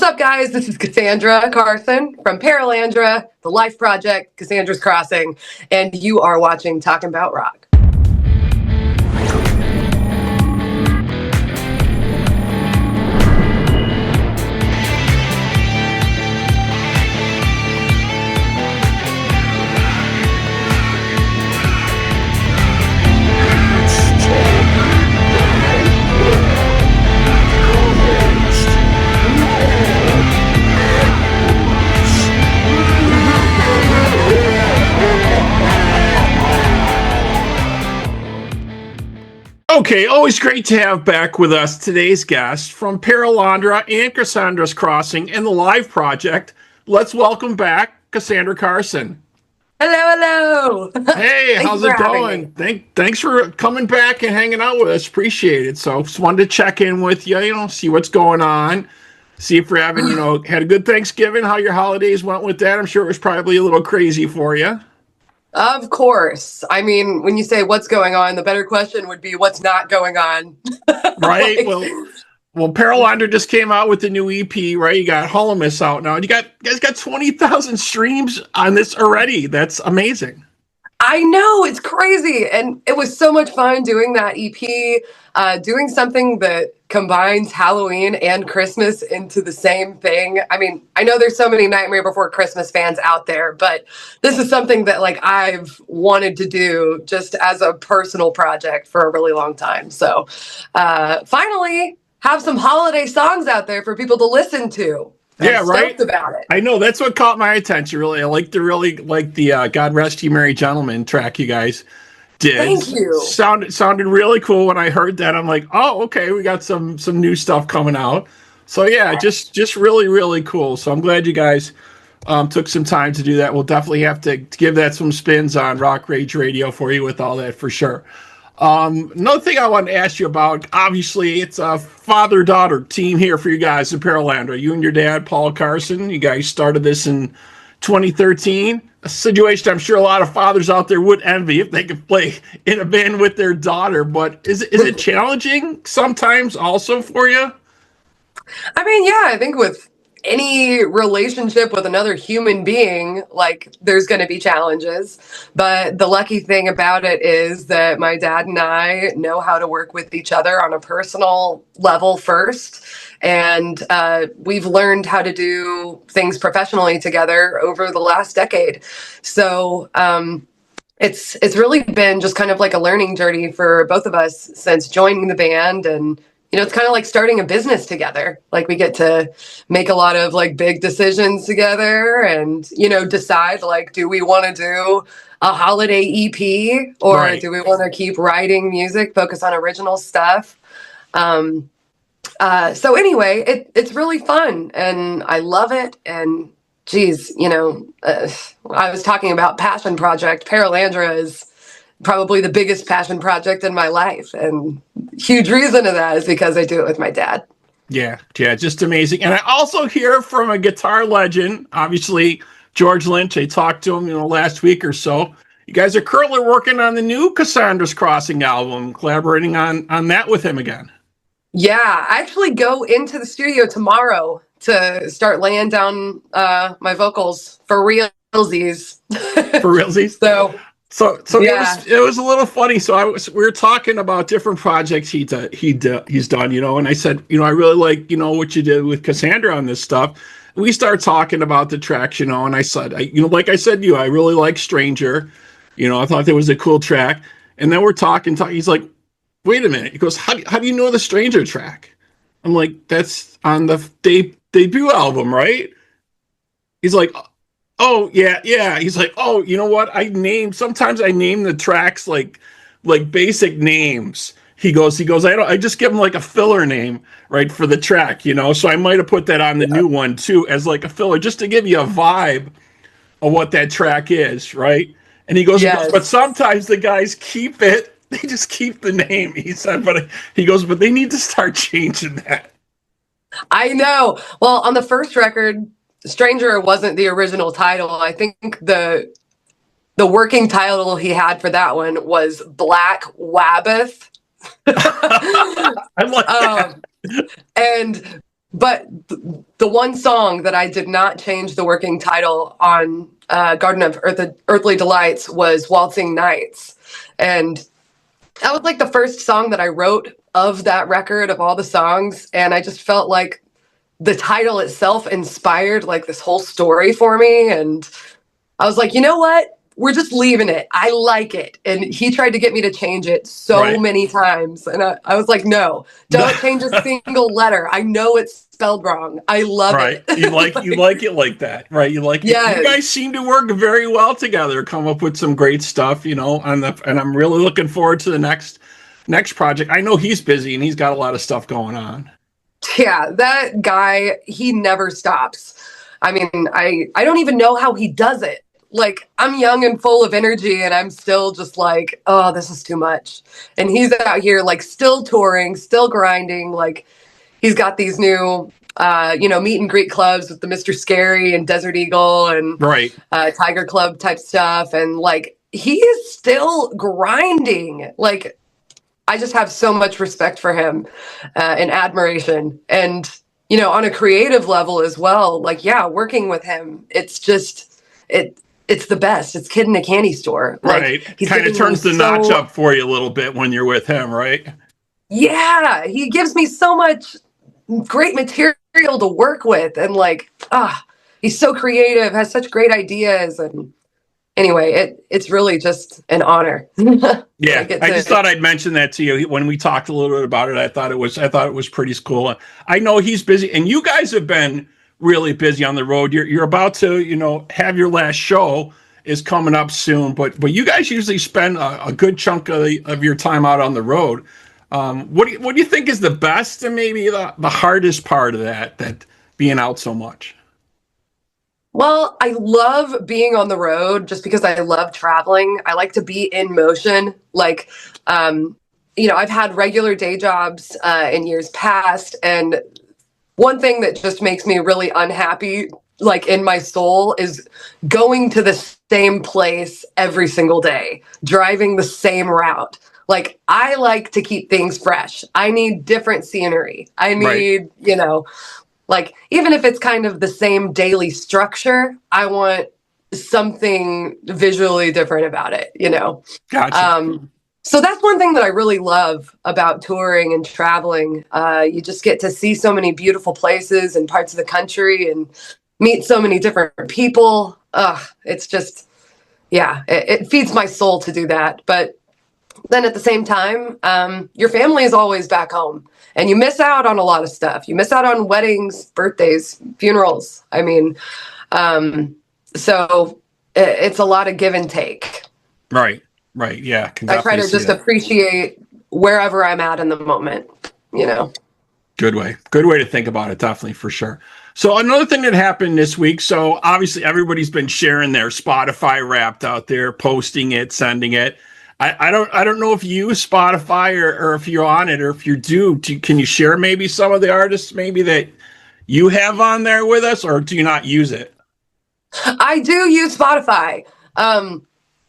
What's up, guys? This is Casandra Carson from Paralandra, the Life Project, Cassandra's Crossing, and you are watching Talking About Rock. Okay, always great to have back with us today's guest from Paralandra and Cassandra's Crossing and the Live Project. Let's welcome back Casandra Carson. Hello. Hey, how's it going? Thanks for coming back and hanging out with us. Appreciate it. So just wanted to check in with you, see what's going on, see if you're having, had a good Thanksgiving, how your holidays went with that. I'm sure it was probably a little crazy for you. Of course. I mean, when you say what's going on, the better question would be what's not going on. Right. Well, Paralandra just came out with the new EP, right? You got Hallomas out now. You guys got 20,000 streams on this already. That's amazing. I know, it's crazy. And it was so much fun doing that EP, doing something that combines Halloween and Christmas into the same thing. I mean, I know there's so many Nightmare Before Christmas fans out there, but this is something that I've wanted to do just as a personal project for a really long time. So finally have some holiday songs out there for people to listen to. Yeah, right. About it. I know, that's what caught my attention. Really, I like the "God Rest You Merry Gentlemen" track you guys did. Thank you. Sounded really cool when I heard that. I'm like, oh, okay, we got some new stuff coming out. So yeah, just really cool. So I'm glad you guys took some time to do that. We'll definitely have to give that some spins on Rock Rage Radio for you with all that for sure. Another thing I wanted to ask you about, obviously, it's a father-daughter team here for you guys in Paralandra. You and your dad, Paul Carson, you guys started this in 2013. A situation I'm sure a lot of fathers out there would envy if they could play in a band with their daughter. But is it challenging sometimes also for you? I mean, yeah, I think with any relationship with another human being, there's going to be challenges. But the lucky thing about it is that my dad and I know how to work with each other on a personal level first. And we've learned how to do things professionally together over the last decade. So it's really been just kind of like a learning journey for both of us since joining the band. And it's kind of like starting a business together. We get to make a lot of big decisions together and, decide do we want to do a holiday EP or right. Do we want to keep writing music, focus on original stuff? So anyway, it's really fun and I love it. And geez, I was talking about passion project. Paralandra is probably the biggest passion project in my life. And huge reason of that is because I do it with my dad. Yeah, just amazing. And I also hear from a guitar legend, obviously, George Lynch. I talked to him, last week or so. You guys are currently working on the new Cassandra's Crossing album, collaborating on that with him again. Yeah, I actually go into the studio tomorrow to start laying down my vocals for realsies. For realsies? So yeah. It was a little funny. So we were talking about different projects he's done, and I said, I really like, what you did with Cassandra on this stuff. And we started talking about the tracks, and I said, like I said to you, I really like Stranger. I thought that was a cool track. And then we're talking. He's like, wait a minute. He goes, how do you know the Stranger track? I'm like, that's on the debut album, right? He's like, oh, yeah. He's like, oh, you know what? Sometimes I name the tracks like basic names. He goes, I just give them a filler name, right, for the track, So I might have put that on the new one too as a filler, just to give you a vibe of what that track is, right? And he goes, yes. But sometimes the guys keep it. They just keep the name. He said, but they need to start changing that. I know. Well, on the first record, Stranger wasn't the original title. I think the working title he had for that one was Black Wabbeth. I like that. And But the one song that I did not change the working title on Garden of Earthly Delights was Waltzing Nights. And that was like the first song that I wrote of that record, of all the songs. And I just felt like the title itself inspired like this whole story for me. And I was like, you know what? We're just leaving it. I like it. And he tried to get me to change it so many times. And I was like, no, don't change a single letter. I know it's spelled wrong. I love it. You like it like that, right? You like it. You guys seem to work very well together, come up with some great stuff, you know, and I'm really looking forward to the next project. I know he's busy and he's got a lot of stuff going on. Yeah, that guy, he never stops. I mean, I don't even know how he does it. Like, I'm young and full of energy and I'm still just like, oh, this is too much. And he's out here like still touring, still grinding. Like, he's got these new, meet and greet clubs with the Mr. Scary and Desert Eagle and Tiger Club type stuff. And like, he is still grinding. Like, I just have so much respect for him and admiration. And, you know, on a creative level as well, like, yeah, working with him, it's just, it's the best. It's kid in a candy store. Like, he kind of turns the notch up for you a little bit when you're with him, right? Yeah, he gives me so much great material to work with. And like, he's so creative, has such great ideas. And anyway, it's really just an honor. Yeah, I just thought I'd mention that to you when we talked a little bit about it. I thought it was pretty cool. I know he's busy, and you guys have been really busy on the road. You're about to, you know, have your last show is coming up soon, but you guys usually spend a good chunk of your time out on the road. What do you think is the best and maybe the hardest part of that being out so much? Well, I love being on the road just because I love traveling. I like to be in motion. Like, I've had regular day jobs in years past. And one thing that just makes me really unhappy, like in my soul, is going to the same place every single day, driving the same route. Like, I like to keep things fresh. I need different scenery. I need, like, even if it's kind of the same daily structure, I want something visually different about it, you know? Gotcha. So that's one thing that I really love about touring and traveling. You just get to see so many beautiful places and parts of the country and meet so many different people. It's just, it feeds my soul to do that. But then at the same time, your family is always back home. And you miss out on a lot of stuff. You miss out on weddings, birthdays, funerals. I mean, so it's a lot of give and take. Right. Yeah. I try to just appreciate wherever I'm at in the moment, you know. Good way to think about it. Definitely, for sure. So another thing that happened this week. So obviously everybody's been sharing their Spotify Wrapped out there, posting it, sending it. I don't know if you use Spotify or if you're on it, or if you do, can you share maybe some of the artists maybe that you have on there with us, or do you not use it? I do use Spotify.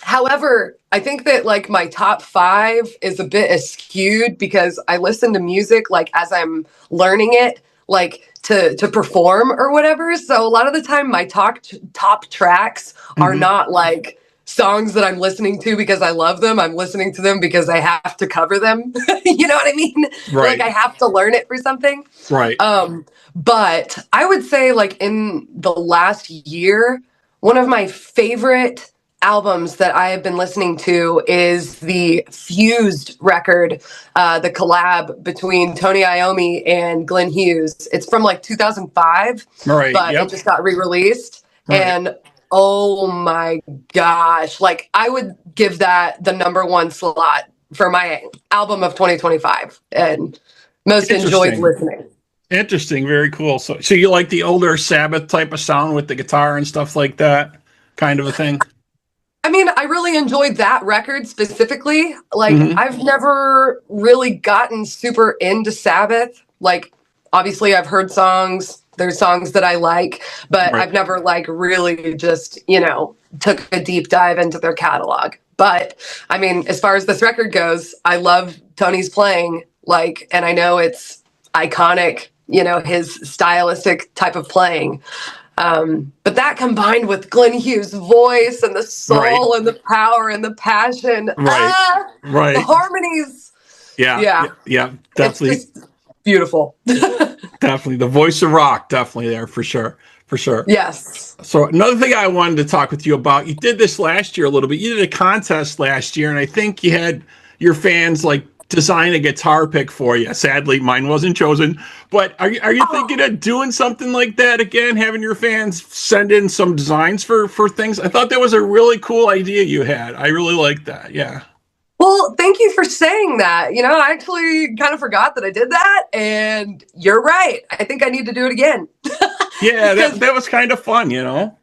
However, I think that like my top 5 is a bit skewed because I listen to music like as I'm learning it, like to perform or whatever. So a lot of the time my top tracks are not like songs that I'm listening to because I love them. I'm listening to them because I have to cover them. You know what I mean? Right. Like I have to learn it for something. Right. But I would say like in the last year, one of my favorite albums that I have been listening to is the Fused record, the collab between Tony Iommi and Glenn Hughes. It's from like 2005, right, but it just got re-released. Right. And oh my gosh, like I would give that the #1 slot for my album of 2025 and most enjoyed listening. Interesting. Very cool. So you like the older Sabbath type of sound with the guitar and stuff like that kind of a thing? I mean, I really enjoyed that record specifically. Like, I've never really gotten super into Sabbath. Like, obviously, I've heard songs. There's songs that I like, but I've never, like, really just, took a deep dive into their catalog. But, I mean, as far as this record goes, I love Tony's playing, like, and I know it's iconic, his stylistic type of playing. But that combined with Glenn Hughes' voice and the soul and the power and the passion, the harmonies. Yeah, definitely. It's just beautiful. Definitely. The voice of rock, definitely there for sure. For sure. Yes. So another thing I wanted to talk with you about, you did this last year a little bit. You did a contest last year, and I think you had your fans like design a guitar pick for you. Sadly, mine wasn't chosen. But are you thinking of doing something like that again, having your fans send in some designs for things? I thought that was a really cool idea you had. I really like that. Yeah. Well, thank you for saying that. I actually kind of forgot that I did that, and you're right. I think I need to do it again. Yeah, that was kind of fun,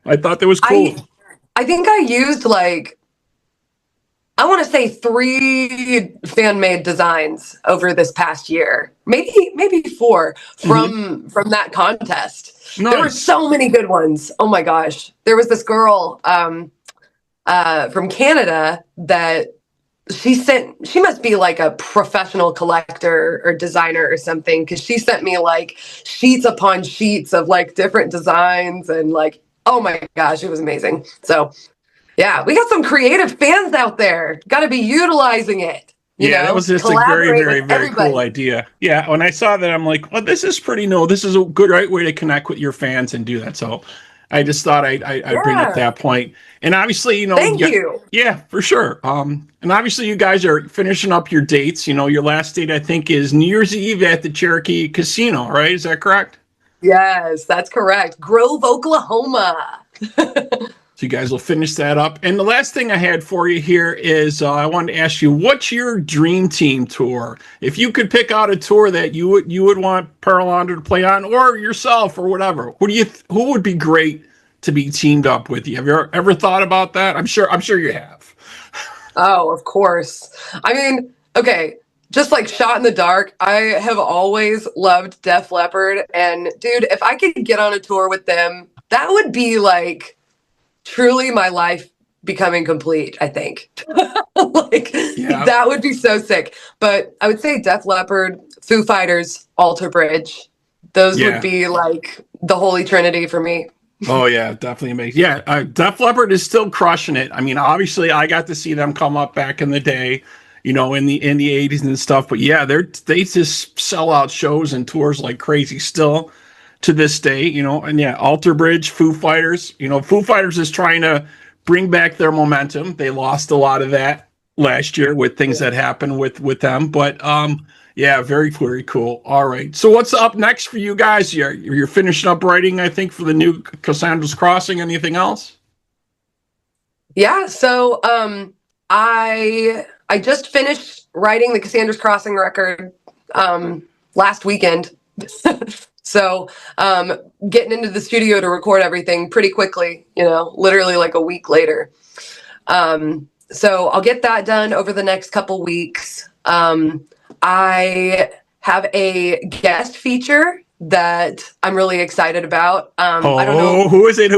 I thought that was cool. I think I used I want to say 3 fan-made designs over this past year, maybe 4 from that contest. Nice. There were so many good ones. Oh my gosh, there was this girl from Canada that she must be like a professional collector or designer or something, because she sent me like sheets upon sheets of like different designs, and like, oh my gosh, it was amazing. So yeah, we got some creative fans out there. Got to be utilizing it. That was just a very, very, very cool idea. Yeah, when I saw that, I'm like, well, this is pretty new. This is a good right way to connect with your fans and do that. So I just thought I'd bring up that point. And obviously, thank you. Yeah, for sure. And obviously, you guys are finishing up your dates. Your last date, I think, is New Year's Eve at the Cherokee Casino, right? Is that correct? Yes, that's correct. Grove, Oklahoma. So you guys will finish that up. And the last thing I had for you here is I wanted to ask you, what's your dream team tour? If you could pick out a tour that you would want Paralandra to play on, or yourself, or whatever, who would be great to be teamed up with you? Have you ever thought about that? I'm sure you have. Oh, of course. I mean, okay, just like shot in the dark, I have always loved Def Leppard, and dude, if I could get on a tour with them, that would be like truly my life becoming complete, I think. That would be so sick. But I would say Def Leppard, Foo Fighters, Alter Bridge. Those would be like the holy trinity for me. Oh yeah, definitely amazing. Yeah, Def Leppard is still crushing it. I mean, obviously I got to see them come up back in the day, in the 80s and stuff, but yeah, they just sell out shows and tours like crazy still to this day, and yeah, Alter Bridge, Foo Fighters. Foo Fighters is trying to bring back their momentum. They lost a lot of that last year with things that happened with them, but yeah, very, very cool. All right, so what's up next for you guys? You're finishing up writing, I think, for the new Cassandra's Crossing. Anything else? Yeah, so I just finished writing the Cassandra's Crossing record last weekend. So getting into the studio to record everything pretty quickly, literally like a week later. So I'll get that done over the next couple weeks. I have a guest feature that I'm really excited about. I don't know. Who is it?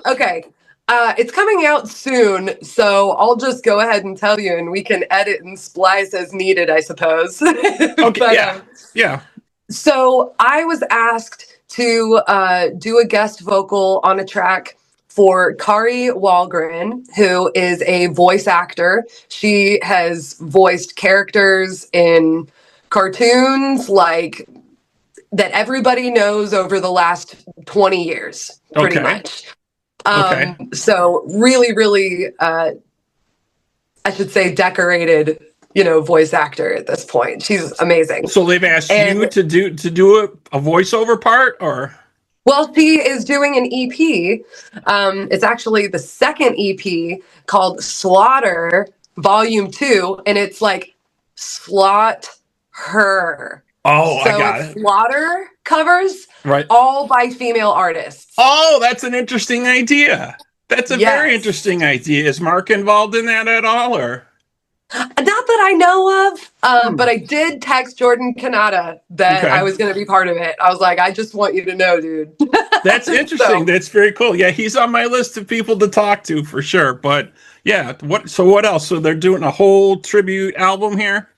Okay. It's coming out soon, so I'll just go ahead and tell you, and we can edit and splice as needed, I suppose. Okay. But, yeah. So I was asked to do a guest vocal on a track for Kari Wahlgren, who is a voice actor. She has voiced characters in cartoons like that everybody knows over the last 20 years, pretty much. So really, really, I should say decorated, voice actor at this point. She's amazing. So they've asked you to do a voiceover part, or? Well, she is doing an EP. It's actually the second EP called SlaughtHER Volume 2, and it's like SlaughtHER. Oh, so I got it. SlaughtHER covers, all by female artists. Oh, that's an interesting idea. That's a very interesting idea. Is Mark involved in that at all, or? Not that I know of, but I did text Jordan Kanata that I was going to be part of it. I was like, I just want you to know, dude. That's interesting. That's very cool. Yeah, he's on my list of people to talk to for sure. But yeah, what else? So they're doing a whole tribute album here?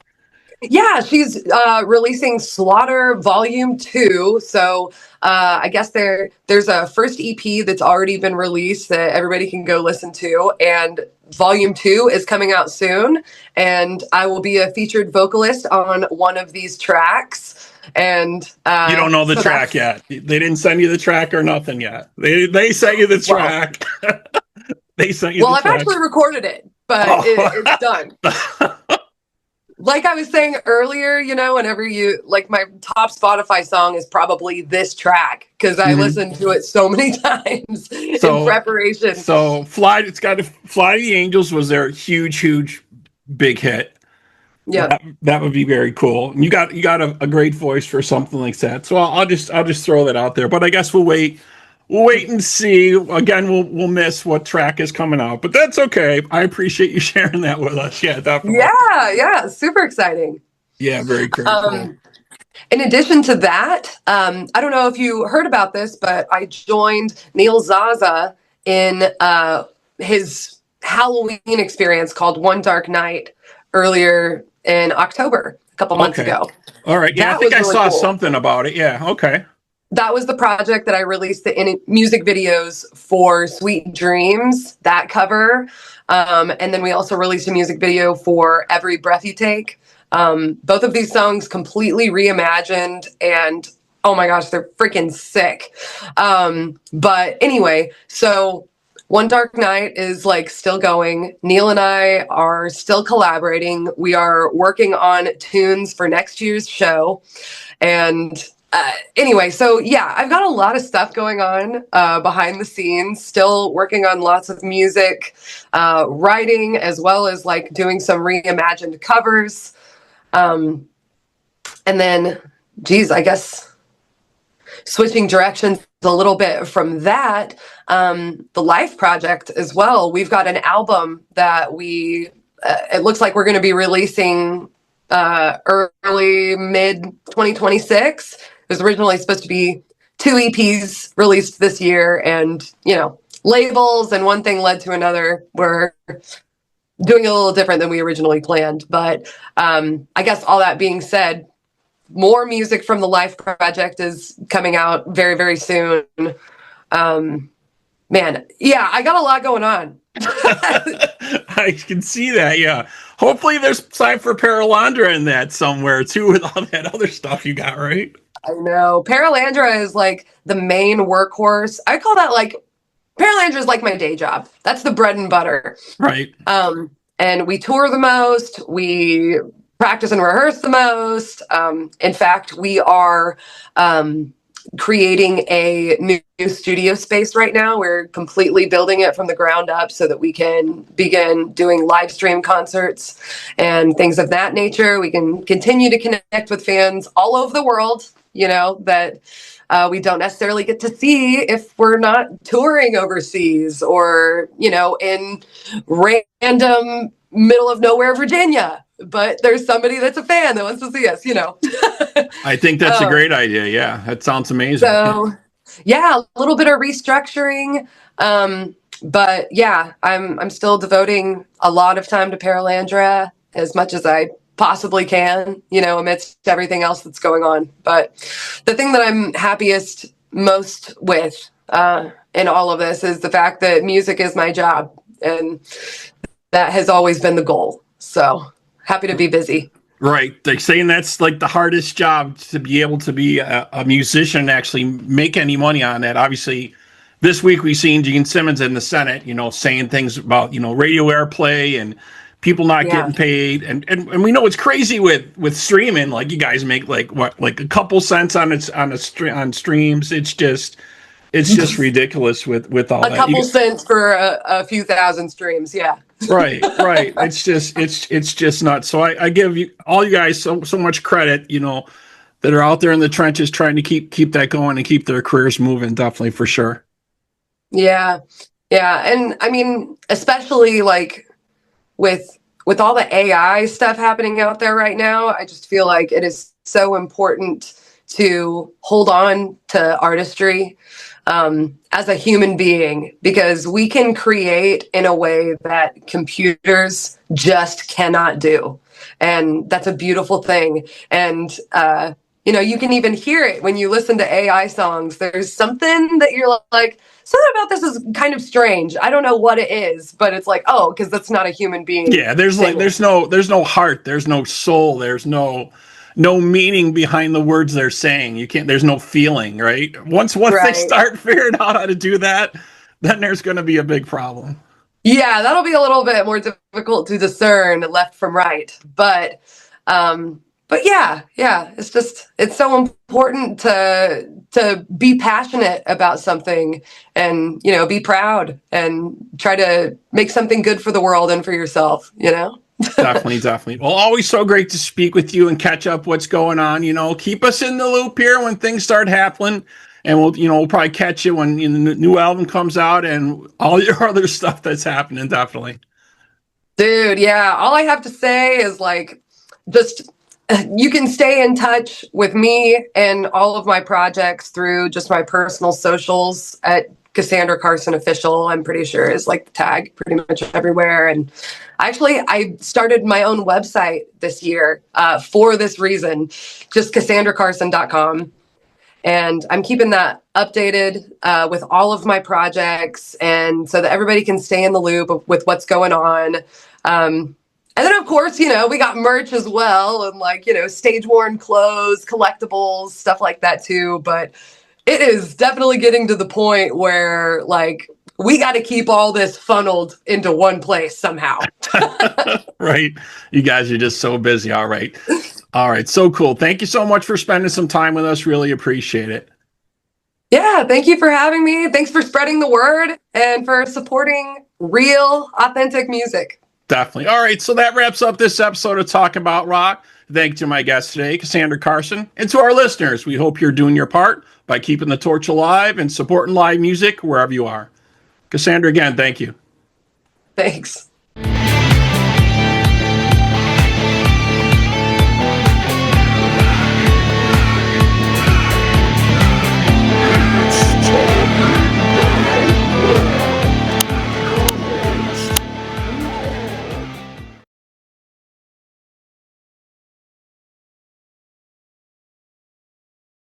Yeah, she's releasing SlaughtHER Volume 2. So I guess there's a first EP that's already been released that everybody can go listen to. And Volume 2 is coming out soon. And I will be a featured vocalist on one of these tracks. And you don't know the track yet. They didn't send you the track or nothing yet. They sent you the track. They sent you the track. I've actually recorded it, but it's done. Like I was saying earlier, whenever like my top Spotify song is probably this track because I listened to it so many times in preparation. So Fly to the Angels was their huge, big hit. Yeah, that would be very cool. And you got a great voice for something like that. So I'll just throw that out there. But I guess we'll wait and see. Again, we'll miss what track is coming out, but that's okay. I appreciate you sharing that with us. Yeah, definitely. Yeah, super exciting. Yeah, very cool. In addition to that, I don't know if you heard about this, but I joined Neil Zaza in his Halloween experience called One Dark Night earlier in October, a couple months ago. All right. Yeah, I think I saw something about it. Yeah. Okay. That was the project that I released the music videos for Sweet Dreams, that cover. And then we also released a music video for Every Breath You Take. Both of these songs completely reimagined, and oh my gosh, they're freaking sick. But anyway, so One Dark Night is like still going. Neil and I are still collaborating. We are working on tunes for next year's show. And anyway, so yeah, I've got a lot of stuff going on behind the scenes, still working on lots of music, writing, as well as like doing some reimagined covers. And then, geez, I guess switching directions a little bit from that, the Life Project as well. We've got an album that it looks like we're going to be releasing early mid 2026. It was originally supposed to be 2 EPs released this year, and labels and one thing led to another. We're doing a little different than we originally planned, but I guess all that being said, more music from the Life Project is coming out very, very soon. Man, yeah, I got a lot going on. I can see that. Yeah. Hopefully there's time for Paralandra in that somewhere too, with all that other stuff you got, right? I know. Paralandra is like the main workhorse. I call that like, Paralandra is like my day job. That's the bread and butter. Right. And we tour the most. We practice and rehearse the most. In fact, we are creating a new studio space right now. We're completely building it from the ground up so that we can begin doing live stream concerts and things of that nature. We can continue to connect with fans all over the world, that we don't necessarily get to see if we're not touring overseas or, in random middle of nowhere, Virginia. But there's somebody that's a fan that wants to see us, I think that's a great idea. Yeah, that sounds amazing. So, yeah, a little bit of restructuring. But yeah, I'm still devoting a lot of time to Paralandra as much as I possibly can, amidst everything else that's going on. But the thing that I'm happiest most with in all of this is the fact that music is my job. And that has always been the goal. So happy to be busy. Right. They're saying that's like the hardest job, to be able to be a musician and actually make any money on that. Obviously, this week we've seen Gene Simmons in the Senate, saying things about, radio airplay and people not getting paid. And we know it's crazy with streaming. Like, you guys make like a couple cents on streams. It's just ridiculous with all that. A couple cents for a few thousand streams. Yeah. Right. It's just nuts. So I give you guys so much credit, that are out there in the trenches trying to keep that going and keep their careers moving. Definitely, for sure. Yeah. And I mean, especially like with all the AI stuff happening out there right now, I just feel like it is so important to hold on to artistry as a human being, because we can create in a way that computers just cannot do. And that's a beautiful thing. And, you can even hear it when you listen to AI songs. There's something that you're like, something about this is kind of strange. I don't know what it is, but it's like, oh, because that's not a human being. Yeah, there's no heart, there's no soul, there's no meaning behind the words they're saying. There's no feeling, right? Once they start figuring out how to do that, then there's going to be a big problem. Yeah, that'll be a little bit more difficult to discern left from right. But yeah, it's so important to be passionate about something and, be proud and try to make something good for the world and for yourself, Definitely. Well, always so great to speak with you and catch up what's going on. Keep us in the loop here when things start happening. And we'll probably catch you when the new album comes out and all your other stuff that's happening. Definitely. Dude, yeah. All I have to say is just you can stay in touch with me and all of my projects through just my personal socials at Casandra Carson Official. I'm pretty sure is the tag pretty much everywhere. And actually, I started my own website this year for this reason, just CassandraCarson.com. And I'm keeping that updated with all of my projects, and so that everybody can stay in the loop with what's going on. And then, of course, we got merch as well, and stage-worn clothes, collectibles, stuff like that too. But it is definitely getting to the point where we got to keep all this funneled into one place somehow. Right. You guys are just so busy. All right. So cool. Thank you so much for spending some time with us. Really appreciate it. Yeah. Thank you for having me. Thanks for spreading the word and for supporting real, authentic music. Definitely. All right. So that wraps up this episode of Talk About Rock. Thank you to my guest today, Casandra Carson, and to our listeners. We hope you're doing your part by keeping the torch alive and supporting live music wherever you are. Casandra, again, thank you. Thanks.